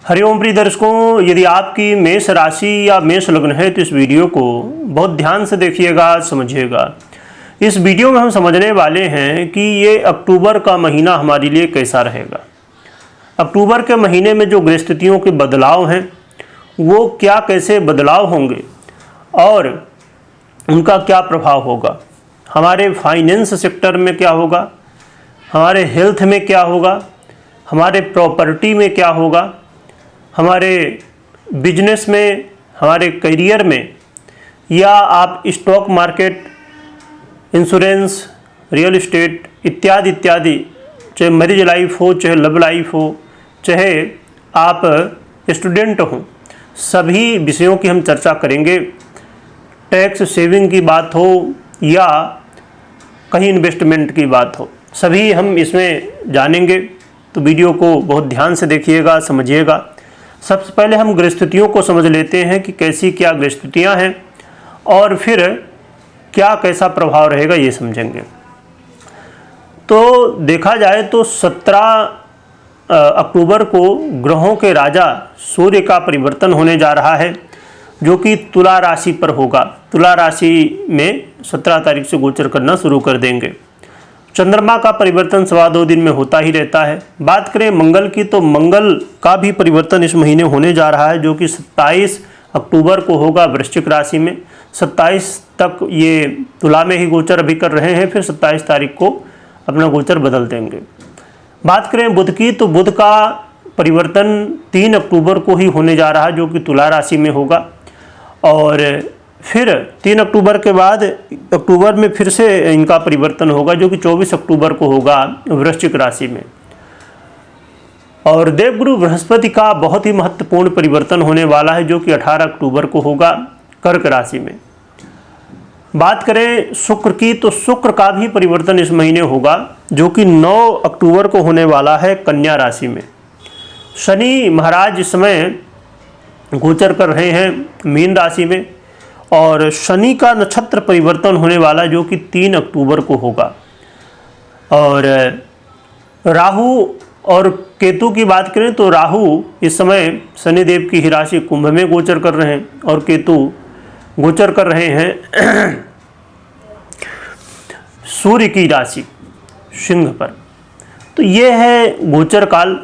हरिओम प्रिय दर्शकों, यदि आपकी मेष राशि या मेष लग्न है तो इस वीडियो को बहुत ध्यान से देखिएगा, समझिएगा। इस वीडियो में हम समझने वाले हैं कि ये अक्टूबर का महीना हमारे लिए कैसा रहेगा। अक्टूबर के महीने में जो ग्रह स्थितियों के बदलाव हैं वो क्या कैसे बदलाव होंगे और उनका क्या प्रभाव होगा, हमारे फाइनेंस सेक्टर में क्या होगा, हमारे हेल्थ में क्या होगा, हमारे प्रॉपर्टी में क्या होगा, हमारे बिजनेस में, हमारे करियर में, या आप stock market, insurance, real estate इत्यादि इत्यादि, चाहे मैरिज लाइफ हो, चाहे लव लाइफ हो, चाहे आप स्टूडेंट हों, सभी विषयों की हम चर्चा करेंगे। टैक्स सेविंग की बात हो या कहीं इन्वेस्टमेंट की बात हो, सभी हम इसमें जानेंगे। तो वीडियो को बहुत ध्यान से देखिएगा, समझिएगा। सबसे पहले हम ग्रह स्थितियों को समझ लेते हैं कि कैसी क्या ग्रह स्थितियाँ हैं और फिर क्या कैसा प्रभाव रहेगा ये समझेंगे। तो देखा जाए तो 17 अक्टूबर को ग्रहों के राजा सूर्य का परिवर्तन होने जा रहा है, जो कि तुला राशि पर होगा। तुला राशि में 17 तारीख से गोचर करना शुरू कर देंगे। चंद्रमा का परिवर्तन 2.25 दिन में होता ही रहता है। बात करें मंगल की, तो मंगल का भी परिवर्तन इस महीने होने जा रहा है, जो कि 27 अक्टूबर को होगा वृश्चिक राशि में। 27 तक ये तुला में ही गोचर अभी कर रहे हैं, फिर 27 तारीख को अपना गोचर बदल देंगे। बात करें बुध की, तो बुध का परिवर्तन 3 अक्टूबर को ही होने जा रहा है, जो कि तुला राशि में होगा। और फिर 3 अक्टूबर के बाद अक्टूबर में फिर से इनका परिवर्तन होगा, जो कि 24 अक्टूबर को होगा वृश्चिक राशि में। और देवगुरु बृहस्पति का बहुत ही महत्वपूर्ण परिवर्तन होने वाला है, जो कि 18 अक्टूबर को होगा कर्क राशि में। बात करें शुक्र की, तो शुक्र का भी परिवर्तन इस महीने होगा, जो कि 9 अक्टूबर को होने वाला है कन्या राशि में। शनि महाराज इस समय गोचर कर रहे हैं मीन राशि में, और शनि का नक्षत्र परिवर्तन होने वाला, जो कि 3 अक्टूबर को होगा। और राहु और केतु की बात करें तो राहु इस समय शनिदेव की ही राशि कुंभ में गोचर कर रहे हैं और केतु गोचर कर रहे हैं सूर्य की राशि सिंह पर। तो ये है गोचर काल,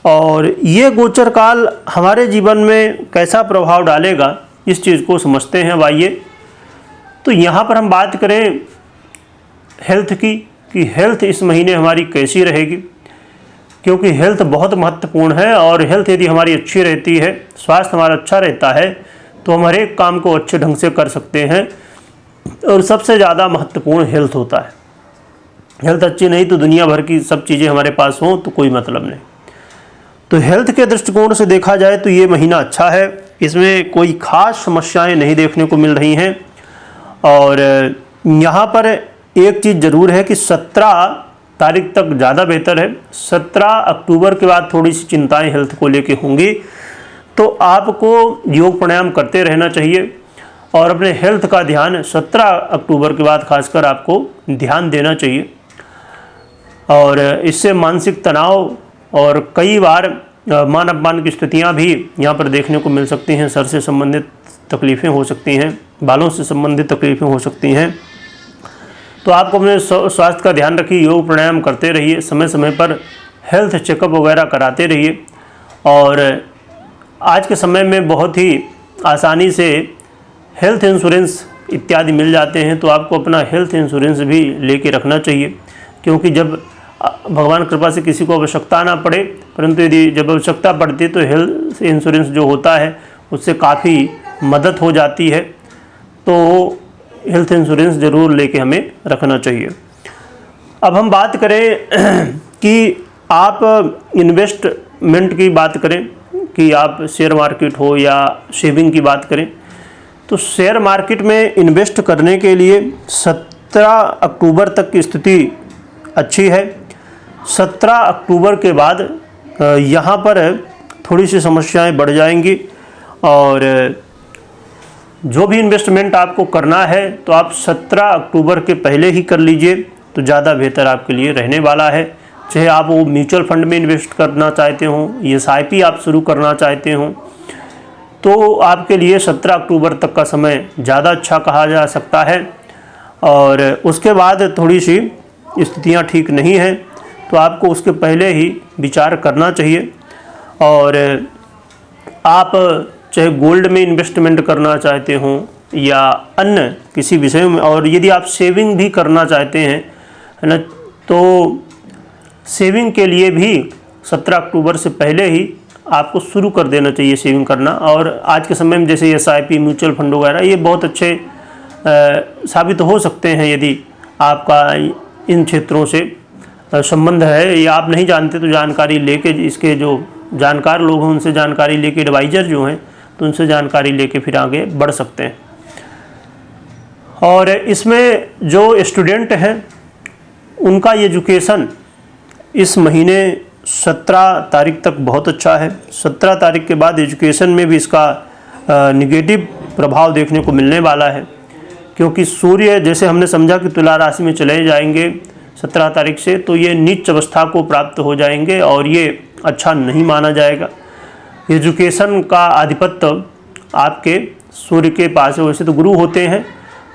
और ये गोचर काल हमारे जीवन में कैसा प्रभाव डालेगा इस चीज़ को समझते हैं। आइए, तो यहाँ पर हम बात करें हेल्थ की, कि हेल्थ इस महीने हमारी कैसी रहेगी, क्योंकि हेल्थ बहुत महत्वपूर्ण है। और हेल्थ यदि हमारी अच्छी रहती है, स्वास्थ्य हमारा अच्छा रहता है, तो हम हर एक काम को अच्छे ढंग से कर सकते हैं। और सबसे ज़्यादा महत्वपूर्ण हेल्थ होता है। हेल्थ अच्छी नहीं तो दुनिया भर की सब चीज़ें हमारे पास हों तो कोई मतलब नहीं। तो हेल्थ के दृष्टिकोण से देखा जाए तो ये महीना अच्छा है, इसमें कोई खास समस्याएं नहीं देखने को मिल रही हैं। और यहाँ पर एक चीज़ ज़रूर है कि 17 तारीख तक ज़्यादा बेहतर है। 17 अक्टूबर के बाद थोड़ी सी चिंताएं हेल्थ को लेके होंगी, तो आपको योग प्राणायाम करते रहना चाहिए और अपने हेल्थ का ध्यान 17 अक्टूबर के बाद खासकर आपको ध्यान देना चाहिए। और इससे मानसिक तनाव और कई बार मान अपमान की स्थितियां भी यहाँ पर देखने को मिल सकती हैं। सर से संबंधित तकलीफ़ें हो सकती हैं, बालों से संबंधित तकलीफ़ें हो सकती हैं। तो आपको अपने स्वास्थ्य का ध्यान रखिए, योग प्राणायाम करते रहिए, समय समय पर हेल्थ चेकअप वगैरह कराते रहिए। और आज के समय में बहुत ही आसानी से हेल्थ इंश्योरेंस इत्यादि मिल जाते हैं, तो आपको अपना हेल्थ इंश्योरेंस भी लेके रखना चाहिए। क्योंकि जब भगवान कृपा से किसी को आवश्यकता ना पड़े, परंतु यदि जब आवश्यकता पड़ती है तो हेल्थ इंश्योरेंस जो होता है उससे काफ़ी मदद हो जाती है। तो हेल्थ इंश्योरेंस ज़रूर लेके हमें रखना चाहिए। अब हम बात करें कि आप इन्वेस्टमेंट की बात करें, कि आप शेयर मार्केट हो या सेविंग की बात करें, तो शेयर मार्केट में इन्वेस्ट करने के लिए 17 अक्टूबर तक की स्थिति अच्छी है। 17 अक्टूबर के बाद यहाँ पर थोड़ी सी समस्याएं बढ़ जाएंगी। और जो भी इन्वेस्टमेंट आपको करना है तो आप 17 अक्टूबर के पहले ही कर लीजिए, तो ज़्यादा बेहतर आपके लिए रहने वाला है। चाहे आप वो म्यूचुअल फंड में इन्वेस्ट करना चाहते हो, SIP आप शुरू करना चाहते हो, तो आपके लिए 17 अक्टूबर तक का समय ज़्यादा अच्छा कहा जा सकता है। और उसके बाद थोड़ी सी स्थितियाँ ठीक नहीं हैं, तो आपको उसके पहले ही विचार करना चाहिए। और आप चाहे गोल्ड में इन्वेस्टमेंट करना चाहते हो या अन्य किसी विषय में, और यदि आप सेविंग भी करना चाहते हैं, है ना, तो सेविंग के लिए भी 17 अक्टूबर से पहले ही आपको शुरू कर देना चाहिए सेविंग करना। और आज के समय में जैसे SIP, म्यूचुअल फंड वगैरह, ये बहुत अच्छे साबित हो सकते हैं यदि आपका इन क्षेत्रों से संबंध है या आप नहीं जानते तो जानकारी लेके, इसके जो जानकार लोग हैं उनसे जानकारी लेके, एडवाइज़र जो हैं तो उनसे जानकारी लेके फिर आगे बढ़ सकते हैं। और इसमें जो स्टूडेंट हैं उनका एजुकेशन इस महीने 17 तारीख तक बहुत अच्छा है। 17 तारीख के बाद एजुकेशन में भी इसका निगेटिव प्रभाव देखने को मिलने वाला है, क्योंकि सूर्य जैसे हमने समझा कि तुला राशि में चले जाएंगे 17 तारीख से, तो ये नीच अवस्था को प्राप्त हो जाएंगे और ये अच्छा नहीं माना जाएगा। एजुकेशन का आधिपत्य आपके सूर्य के पास है। वैसे तो गुरु होते हैं,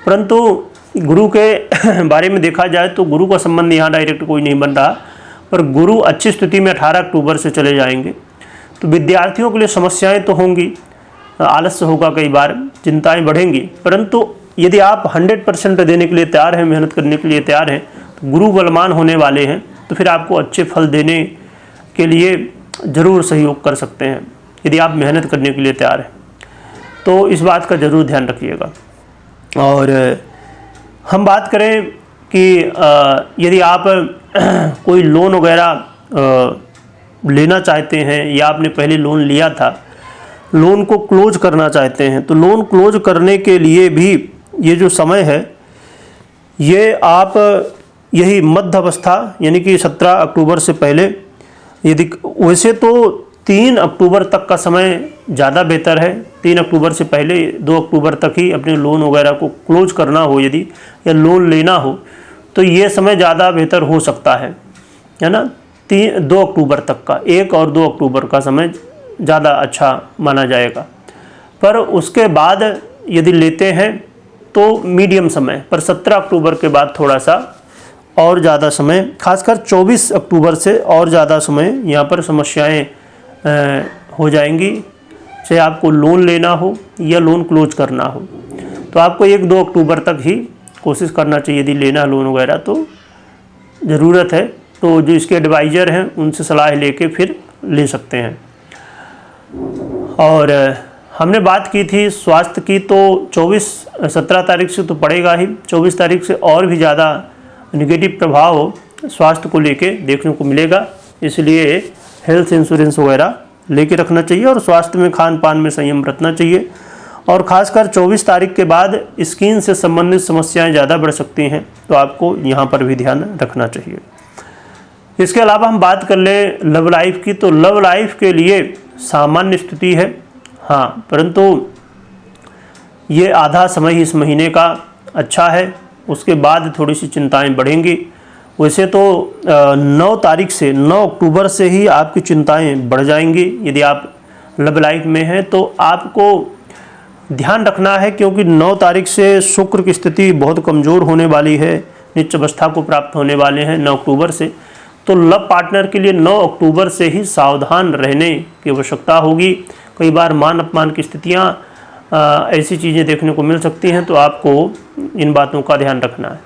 परंतु गुरु के बारे में देखा जाए तो गुरु का संबंध यहाँ डायरेक्ट कोई नहीं बन रहा, पर गुरु अच्छी स्थिति में 18 अक्टूबर से चले जाएंगे। तो विद्यार्थियों के लिए समस्याएं तो होंगी, आलस्य होगा, कई बार चिंताएं बढ़ेंगी, परंतु यदि आप 100% देने के लिए तैयार हैं, मेहनत करने के लिए तैयार हैं, तो गुरु बलवान होने वाले हैं, तो फिर आपको अच्छे फल देने के लिए ज़रूर सहयोग कर सकते हैं यदि आप मेहनत करने के लिए तैयार हैं। तो इस बात का ज़रूर ध्यान रखिएगा। और हम बात करें कि यदि आप कोई लोन वगैरह लेना चाहते हैं या आपने पहले लोन लिया था, लोन को क्लोज करना चाहते हैं, तो लोन क्लोज करने के लिए भी ये जो समय है, ये आप यही मध्य अवस्था यानी कि 17 अक्टूबर से पहले, यदि वैसे तो 3 अक्टूबर तक का समय ज़्यादा बेहतर है। 3 अक्टूबर से पहले 2 अक्टूबर तक ही अपने लोन वगैरह को क्लोज करना हो यदि, या लोन लेना हो, तो ये समय ज़्यादा बेहतर हो सकता है ना। 2 अक्टूबर तक का, 1 और 2 अक्टूबर का समय ज़्यादा अच्छा माना जाएगा। पर उसके बाद यदि लेते हैं तो मीडियम समय, पर 17 अक्टूबर के बाद थोड़ा सा और ज़्यादा समय, खासकर 24 अक्टूबर से और ज़्यादा समय यहाँ पर समस्याएं हो जाएंगी, चाहे आपको लोन लेना हो या लोन क्लोज करना हो। तो आपको 1-2 अक्टूबर तक ही कोशिश करना चाहिए यदि लेना लोन वगैरह, तो ज़रूरत है तो जो इसके एडवाइज़र हैं उनसे सलाह लेके फिर ले सकते हैं। और हमने बात की थी स्वास्थ्य की, तो 17 तारीख से तो पड़ेगा ही, 24 तारीख से और भी ज़्यादा निगेटिव प्रभाव स्वास्थ्य को लेके देखने को मिलेगा। इसलिए हेल्थ इंश्योरेंस वगैरह लेके रखना चाहिए और स्वास्थ्य में खान पान में संयम बरतना चाहिए। और ख़ासकर 24 तारीख के बाद स्किन से संबंधित समस्याएं ज़्यादा बढ़ सकती हैं, तो आपको यहाँ पर भी ध्यान रखना चाहिए। इसके अलावा हम बात कर लें लव लाइफ की, तो लव लाइफ के लिए सामान्य स्थिति है, हाँ, परंतु ये आधा समय ही इस महीने का अच्छा है, उसके बाद थोड़ी सी चिंताएं बढ़ेंगी। वैसे तो 9 तारीख से 9 अक्टूबर से ही आपकी चिंताएं बढ़ जाएंगी यदि आप लव लाइफ में हैं, तो आपको ध्यान रखना है, क्योंकि 9 तारीख से शुक्र की स्थिति बहुत कमज़ोर होने वाली है, नीच अवस्था को प्राप्त होने वाले हैं 9 अक्टूबर से। तो लव पार्टनर के लिए 9 अक्टूबर से ही सावधान रहने की आवश्यकता होगी। कई बार मान अपमान की स्थितियाँ ऐसी चीज़ें देखने को मिल सकती हैं, तो आपको इन बातों का ध्यान रखना है।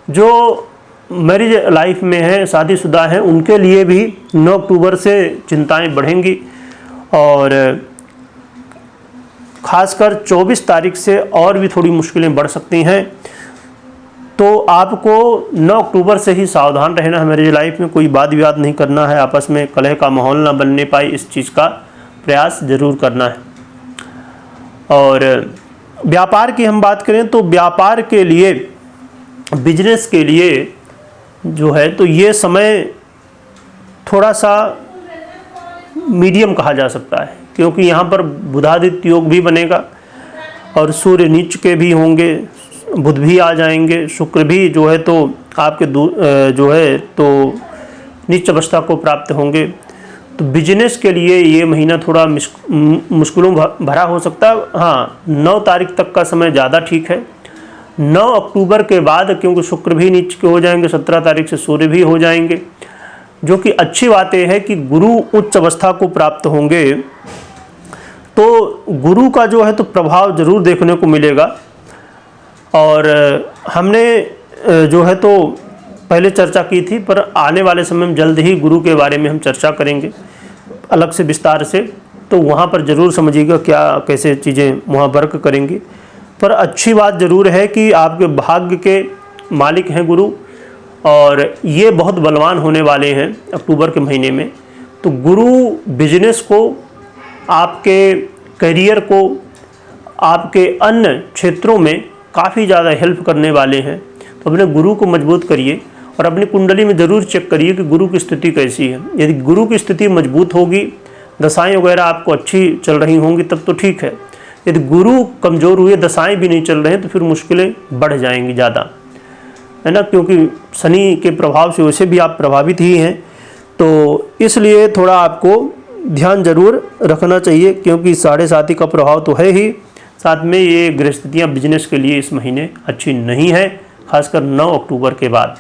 जो मैरिज लाइफ में है, शादीशुदा हैं, उनके लिए भी 9 अक्टूबर से चिंताएं बढ़ेंगी और ख़ासकर 24 तारीख से और भी थोड़ी मुश्किलें बढ़ सकती हैं। तो आपको 9 अक्टूबर से ही सावधान रहना है। मैरिज लाइफ में कोई वाद विवाद नहीं करना है, आपस में कलह का माहौल ना बनने पाए, इस चीज़ का प्रयास ज़रूर करना है। और व्यापार की हम बात करें तो व्यापार के लिए, बिजनेस के लिए जो है, तो ये समय थोड़ा सा मीडियम कहा जा सकता है, क्योंकि यहाँ पर बुधादित्य योग भी बनेगा और सूर्य नीच के भी होंगे, बुध भी आ जाएंगे, शुक्र भी जो है तो आपके जो है तो नीच अवस्था को प्राप्त होंगे। तो बिजनेस के लिए ये महीना थोड़ा मुश्किलों भरा हो सकता है। हाँ, 9 तारीख तक का समय ज़्यादा ठीक है। 9 अक्टूबर के बाद क्योंकि शुक्र भी नीच के हो जाएंगे, 17 तारीख से सूर्य भी हो जाएंगे, जो कि अच्छी बात यह है कि गुरु उच्च अवस्था को प्राप्त होंगे। तो गुरु का जो है तो प्रभाव जरूर देखने को मिलेगा। और हमने जो है तो पहले चर्चा की थी, पर आने वाले समय में जल्द ही गुरु के बारे में हम चर्चा करेंगे अलग से विस्तार से। तो वहाँ पर ज़रूर समझिएगा क्या कैसे चीज़ें वहाँ वर्क करेंगी। पर अच्छी बात ज़रूर है कि आपके भाग्य के मालिक हैं गुरु, और ये बहुत बलवान होने वाले हैं अक्टूबर के महीने में। तो गुरु बिजनेस को, आपके करियर को, आपके अन्य क्षेत्रों में काफ़ी ज़्यादा हेल्प करने वाले हैं। तो अपने गुरु को मजबूत करिए और अपनी कुंडली में ज़रूर चेक करिए कि गुरु की स्थिति कैसी है। यदि गुरु की स्थिति मजबूत होगी, दशाएं वगैरह आपको अच्छी चल रही होंगी, तब तो ठीक है। यदि गुरु कमज़ोर हुए, दशाएं भी नहीं चल रहे हैं, तो फिर मुश्किलें बढ़ जाएंगी ज़्यादा, है ना, क्योंकि शनि के प्रभाव से वैसे भी आप प्रभावित ही हैं। तो इसलिए थोड़ा आपको ध्यान जरूर रखना चाहिए, क्योंकि 7.5 का प्रभाव तो है ही, साथ में ये गृहस्थितियाँ बिजनेस के लिए इस महीने अच्छी नहीं है, खासकर 9 अक्टूबर के बाद।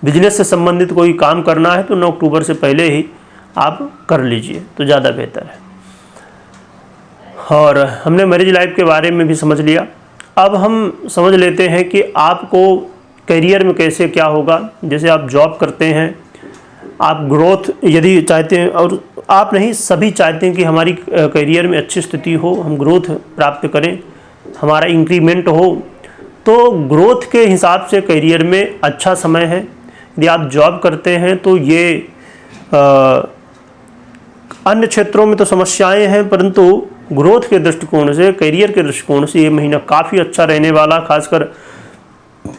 बिजनेस से संबंधित कोई काम करना है तो 9 अक्टूबर से पहले ही आप कर लीजिए तो ज़्यादा बेहतर है। और हमने मैरिज लाइफ के बारे में भी समझ लिया। अब हम समझ लेते हैं कि आपको करियर में कैसे क्या होगा। जैसे आप जॉब करते हैं, आप ग्रोथ यदि चाहते हैं, और आप नहीं, सभी चाहते हैं कि हमारी करियर में अच्छी स्थिति हो, हम ग्रोथ प्राप्त करें, हमारा इंक्रीमेंट हो। तो ग्रोथ के हिसाब से करियर में अच्छा समय है। यदि आप जॉब करते हैं तो ये अन्य क्षेत्रों में तो समस्याएं हैं, परंतु ग्रोथ के दृष्टिकोण से, करियर के दृष्टिकोण से ये महीना काफ़ी अच्छा रहने वाला। खासकर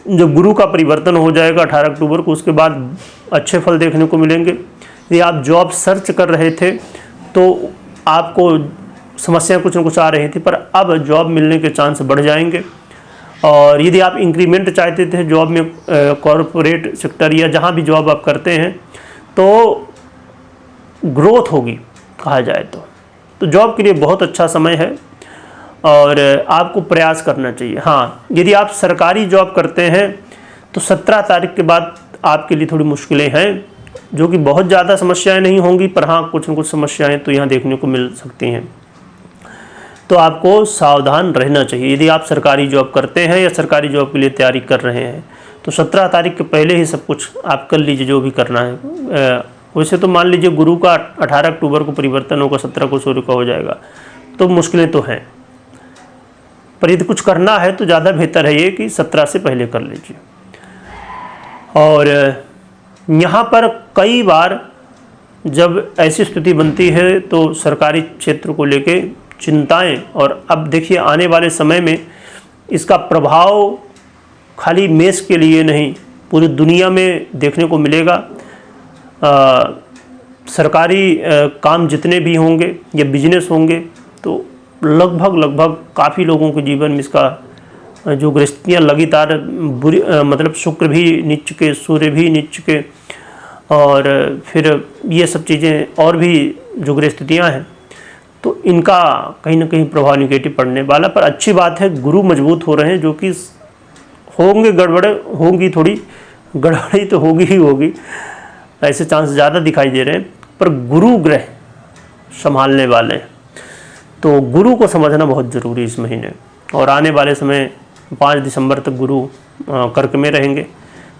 जब गुरु का परिवर्तन हो जाएगा 18 अक्टूबर को, उसके बाद अच्छे फल देखने को मिलेंगे। यदि आप जॉब सर्च कर रहे थे तो आपको समस्याएं कुछ न कुछ आ रही थी, पर अब जॉब मिलने के चांस बढ़ जाएंगे। और यदि आप इंक्रीमेंट चाहते थे जॉब में, कॉरपोरेट सेक्टर या जहां भी जॉब आप करते हैं, तो ग्रोथ होगी कहा जाए तो जॉब के लिए बहुत अच्छा समय है और आपको प्रयास करना चाहिए। हाँ, यदि आप सरकारी जॉब करते हैं तो 17 तारीख के बाद आपके लिए थोड़ी मुश्किलें हैं, जो कि बहुत ज़्यादा समस्याएं नहीं होंगी, पर हाँ कुछ न कुछ समस्याएं तो यहाँ देखने को मिल सकती हैं। तो आपको सावधान रहना चाहिए। यदि आप सरकारी जॉब करते हैं या सरकारी जॉब के लिए तैयारी कर रहे हैं तो 17 तारीख के पहले ही सब कुछ आप कर लीजिए जो भी करना है। वैसे तो मान लीजिए गुरु का 18 अक्टूबर को परिवर्तन होगा, 17 को सूर्य का हो जाएगा, तो मुश्किलें तो हैं, पर यदि कुछ करना है तो ज़्यादा बेहतर है ये कि 17 से पहले कर लीजिए। और यहाँ पर कई बार जब ऐसी स्थिति बनती है तो सरकारी क्षेत्र को लेके चिंताएं, और अब देखिए आने वाले समय में इसका प्रभाव खाली मेष के लिए नहीं, पूरी दुनिया में देखने को मिलेगा। सरकारी काम जितने भी होंगे या बिजनेस होंगे, तो लगभग काफ़ी लोगों के जीवन में इसका जो गृहस्थितियाँ लगातार बुरी, मतलब शुक्र भी नीच के, सूर्य भी नीच के, और फिर ये सब चीज़ें और भी जो गृहस्थितियाँ हैं, तो इनका कहीं ना कहीं प्रभाव निगेटिव पड़ने वाला। पर अच्छी बात है गुरु मजबूत हो रहे हैं, जो कि होंगे गड़बड़े होंगी, थोड़ी गड़बड़ी तो होगी ही होगी, ऐसे चांस ज़्यादा दिखाई दे रहे हैं, पर गुरु ग्रह संभालने वाले हैं। तो गुरु को समझना बहुत ज़रूरी इस महीने। और आने वाले समय 5 दिसंबर तक गुरु कर्क में रहेंगे,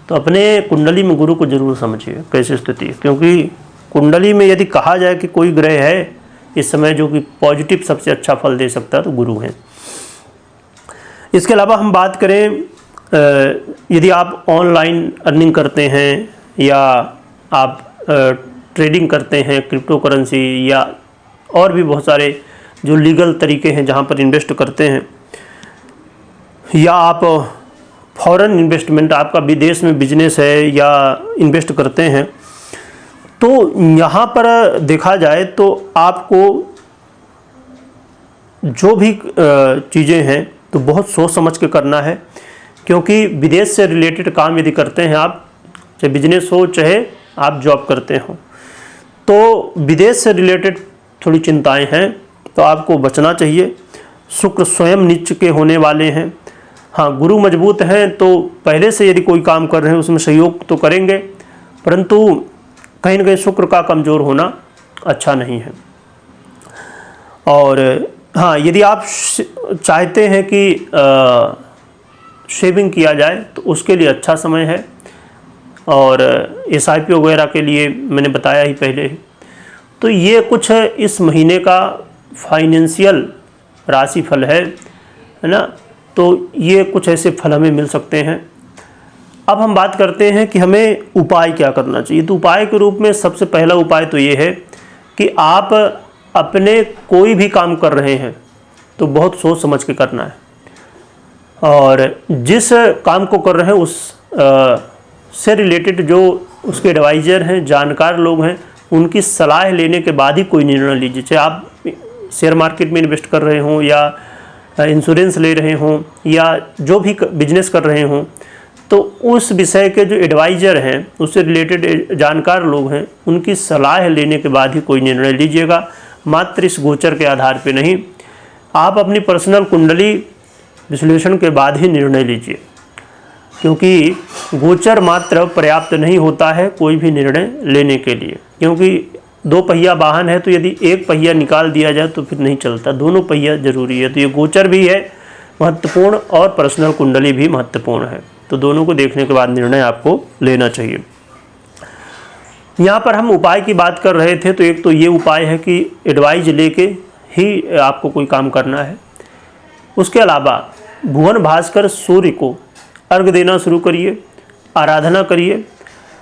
तो अपने कुंडली में गुरु को जरूर समझिए कैसी स्थिति है, क्योंकि कुंडली में यदि कहा जाए कि कोई ग्रह है इस समय जो कि पॉजिटिव सबसे अच्छा फल दे सकता है तो गुरु हैं। इसके अलावा हम बात करें, यदि आप ऑनलाइन अर्निंग करते हैं या आप ट्रेडिंग करते हैं, क्रिप्टो करेंसी या और भी बहुत सारे जो लीगल तरीके हैं जहां पर इन्वेस्ट करते हैं, या आप फॉरेन इन्वेस्टमेंट, आपका विदेश में बिजनेस है या इन्वेस्ट करते हैं, तो यहाँ पर देखा जाए तो आपको जो भी चीज़ें हैं तो बहुत सोच समझ के करना है, क्योंकि विदेश से रिलेटेड काम यदि करते हैं आप, चाहे बिजनेस हो चाहे आप जॉब करते हो तो विदेश से रिलेटेड थोड़ी चिंताएं हैं, तो आपको बचना चाहिए। शुक्र स्वयं नीच के होने वाले हैं। हाँ, गुरु मजबूत हैं तो पहले से यदि कोई काम कर रहे हैं उसमें सहयोग तो करेंगे, परंतु कहीं ना कहीं शुक्र का कमज़ोर होना अच्छा नहीं है। और हाँ, यदि आप चाहते हैं कि सेविंग किया जाए तो उसके लिए अच्छा समय है, और SIP वगैरह के लिए मैंने बताया ही पहले ही। तो ये कुछ इस महीने का फाइनेंशियल राशिफल है ना। तो ये कुछ ऐसे फल हमें मिल सकते हैं। अब हम बात करते हैं कि हमें उपाय क्या करना चाहिए। तो उपाय के रूप में सबसे पहला उपाय तो ये है कि आप अपने कोई भी काम कर रहे हैं तो बहुत सोच समझ के करना है, और जिस काम को कर रहे हैं उस से रिलेटेड जो उसके एडवाइज़र हैं, जानकार लोग हैं, उनकी सलाह लेने के बाद ही कोई निर्णय लीजिए। चाहे आप शेयर मार्केट में इन्वेस्ट कर रहे हों या इंश्योरेंस ले रहे हों या जो भी बिजनेस कर रहे हों, तो उस विषय के जो एडवाइज़र हैं, उससे रिलेटेड जानकार लोग हैं, उनकी सलाह लेने के बाद ही कोई निर्णय लीजिएगा, मात्र इस गोचर के आधार पे नहीं। आप अपनी पर्सनल कुंडली विश्लेषण के बाद ही निर्णय लीजिए, क्योंकि गोचर मात्र पर्याप्त नहीं होता है कोई भी निर्णय लेने के लिए। क्योंकि 2 पहिया वाहन है, तो यदि एक पहिया निकाल दिया जाए तो फिर नहीं चलता, दोनों पहिया जरूरी है। तो ये गोचर भी है महत्वपूर्ण और पर्सनल कुंडली भी महत्वपूर्ण है, तो दोनों को देखने के बाद निर्णय आपको लेना चाहिए। यहाँ पर हम उपाय की बात कर रहे थे, तो एक तो ये उपाय है कि एडवाइज लेके ही आपको कोई काम करना है। उसके अलावा भुवन भास्कर सूर्य को अर्घ देना शुरू करिए, आराधना करिए,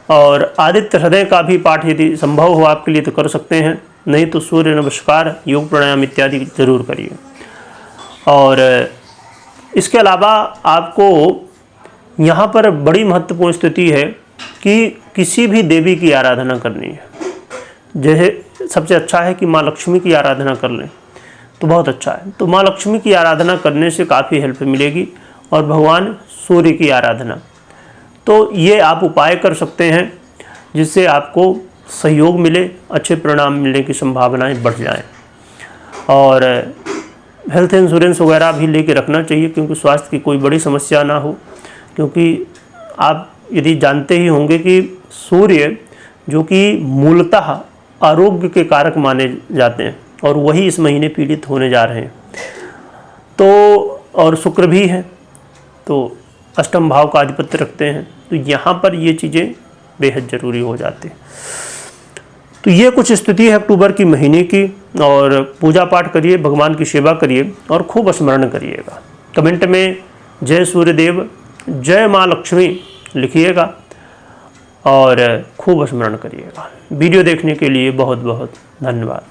और आदित्य हृदय का भी पाठ यदि संभव हो आपके लिए तो कर सकते हैं, नहीं तो सूर्य नमस्कार, योग प्राणायाम इत्यादि जरूर करिए। और इसके अलावा आपको यहाँ पर बड़ी महत्वपूर्ण स्थिति है कि किसी भी देवी की आराधना करनी है। जैसे सबसे अच्छा है कि माँ लक्ष्मी की आराधना कर लें तो बहुत अच्छा है। तो माँ लक्ष्मी की आराधना करने से काफ़ी हेल्प मिलेगी, और भगवान सूर्य की आराधना, तो ये आप उपाय कर सकते हैं जिससे आपको सहयोग मिले, अच्छे परिणाम मिलने की संभावनाएं बढ़ जाएं। और हेल्थ इंश्योरेंस वगैरह भी लेके रखना चाहिए, क्योंकि स्वास्थ्य की कोई बड़ी समस्या ना हो। क्योंकि आप यदि जानते ही होंगे कि सूर्य जो कि मूलतः आरोग्य के कारक माने जाते हैं, और वही इस महीने पीड़ित होने जा रहे हैं। तो और शुक्र भी है, तो अष्टम भाव का आधिपत्य रखते हैं, तो यहाँ पर ये चीज़ें बेहद ज़रूरी हो जाती हैं। तो ये कुछ स्थिति है अक्टूबर की महीने की। और पूजा पाठ करिए, भगवान की सेवा करिए, और खूब स्मरण करिएगा। कमेंट में जय सूर्यदेव, जय माँ लक्ष्मी लिखिएगा, और खूब स्मरण करिएगा। वीडियो देखने के लिए बहुत बहुत धन्यवाद।